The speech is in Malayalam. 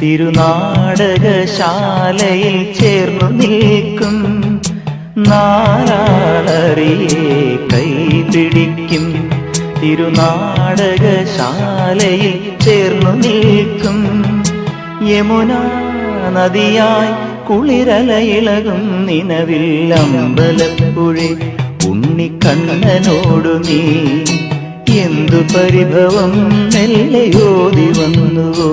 തിരുനാടകശാലയിൽ ചേർന്നു നിൽക്കും നാലാളറിയെ കൈപിടിക്കും തിരുനാടകശാലയിൽ ചേർന്നു നിൽക്കും യമുനാ നദിയായി കുളിരലയിളകും നിനവിൽ അമ്പലപ്പുഴെ ഉണ്ണിക്കണ്ണനോടു നീ എന്തു പരിഭവം മെല്ലയോതി വന്നുവോ.